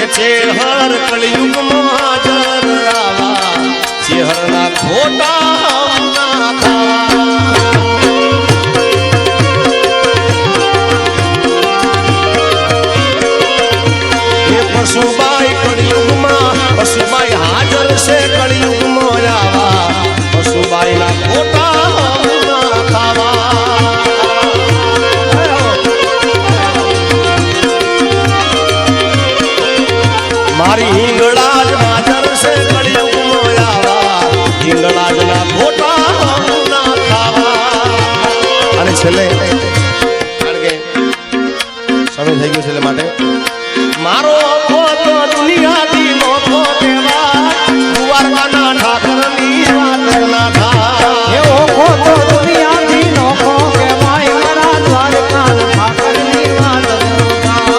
ચેહર કળિયુગ હાજર આવા ચેહરના ખોટા ના ખાવા પશુબાઈ કળિયુગમાં પશુબાઈ હાજર છે કળિયુગમાં આવા પશુબાઈ ના ખોટા ના ખાવા મારી હિંગળાજ હાજર છે કળિયુગમાં આવા હિંગળાજ ના ખોટા ના ખાવા અને છેલ્લે કારણ કે સમય થઈ ગયો છેલ્લે માટે મારો તો દુનિયાથી નોખો દેવા દ્વારકાના ઠાકરની વાત ના થા એવો ખોટો દુનિયાથી નોખો કહેવાય મારા દ્વારકાના ઠાકરની વાત ના થા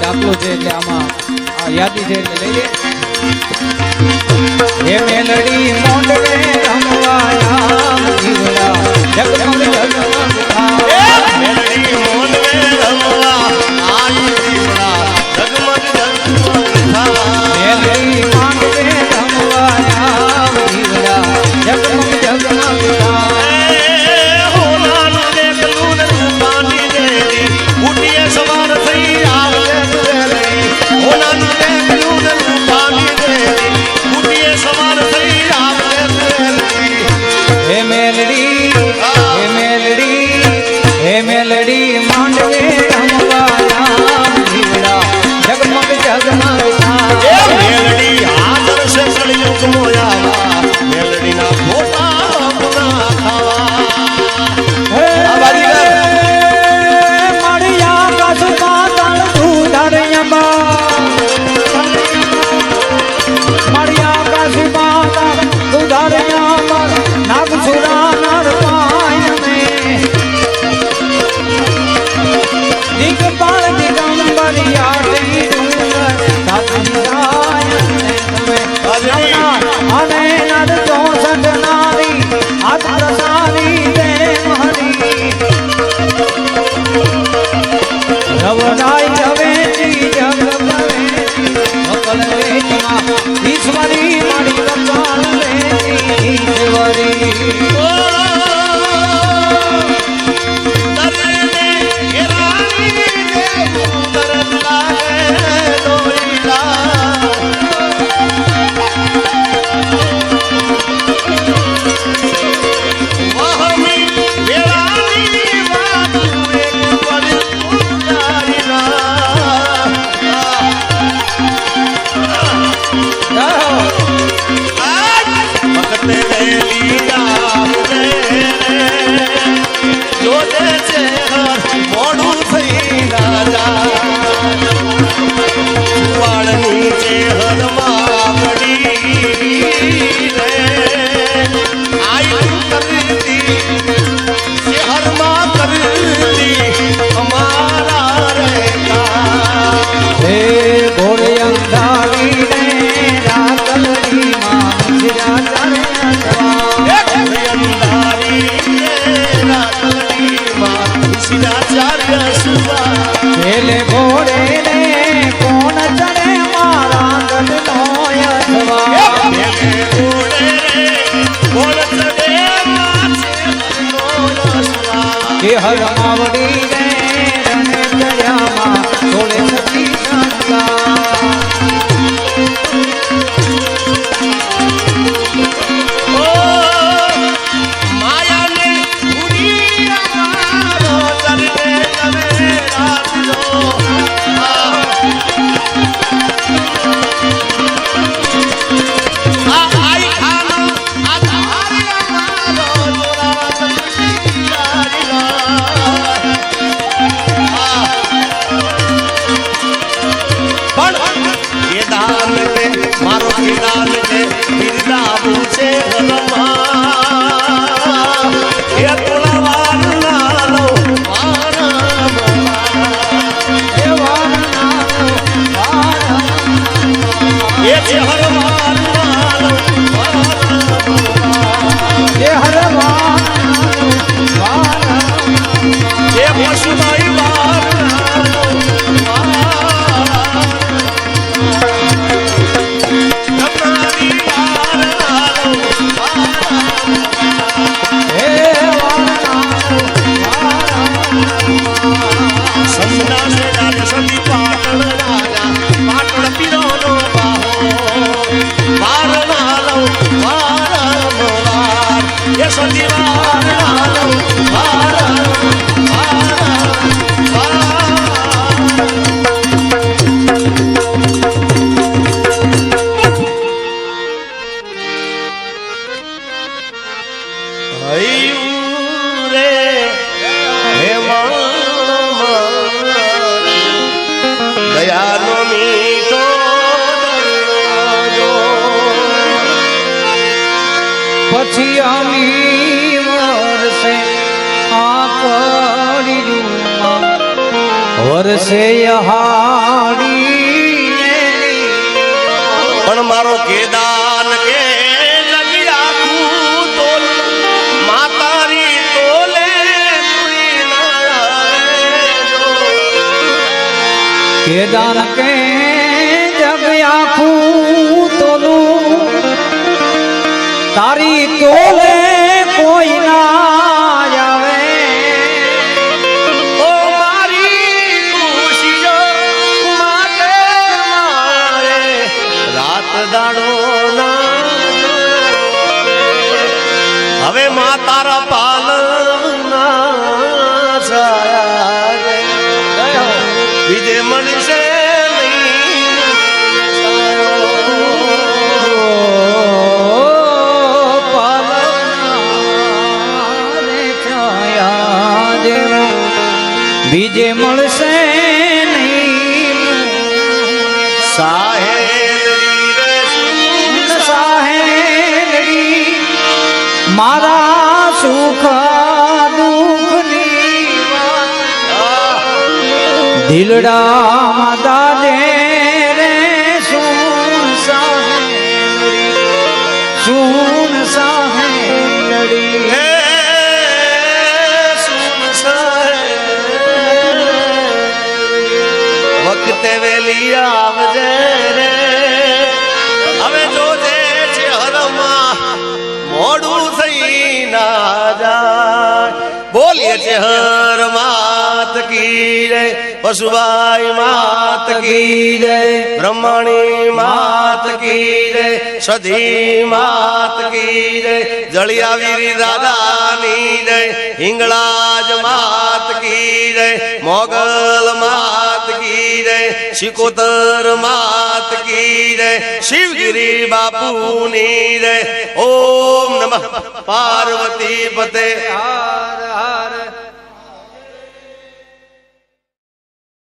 દાખલો છે એટલે આમાં આ યાદી છે એટલે લઈ લે હે મેલડી મોંડવે રમવાયા જીવડા જગમગ જગમગ મેલડી મોંડવે રમવા આઈ જીવડા જગમગ જગમગ મેલડી મોંડવે રમવાયા જીવડા જગમગ જગમગ સવાર થઈ આવે સવાર થઈ આવે હે મેલડી માંડવે રમવાયા જીવડા જગમગ જગમગ મેલડી હાજર છે કળિયુગ મોયા મેલડી ના ખોટા ગુના ખાવા ઈશ્વરી મારી કપાલ ઈશ્વરી ભક્ત લીલા હર માવડી રે રણે દયામાં છોડે સતી સંગા મારો ખેડાલ છે બિરદાવું છે હરમા એ તોલાવાર ના લો એ છે હરમા ના લો એ હરમા એ પશુભાઈ વાર પછી અમી વરસે આકળિયુમાં વરસે હાડી પણ મારો કેદાન કે જગિયા તોલ માતારી તોલે કેદાન કે જગયા તોલું તારી તોલે કોઈ ના આવે ઓ મારી ખુશીઓ માટે મારે રાત દાડો ના હવે મા તારા પાલના છાયા બીજે મળશે બીજે મળશે નહીં સાહેલી મારા સુખ દુઃખની દિલડામાં દાદે રે સુન સાહેલી વખતે વેલી આવજે રે હવે જોજે છે હરમાં મોડું થઈ ના જાય બોલીએ છે હર માત કી જય પશુભાઈ માત કી જય બ્રહ્મણી માત કી જય સધી માત કી જય જળિયાવીરી દાદાની જય હિંગળાજ માત કી જય મોગલ માત કી જય શિકોતર માત કી જય શિવગીરી બાપુની જય ઓમ નમઃ પાર્વતી પતે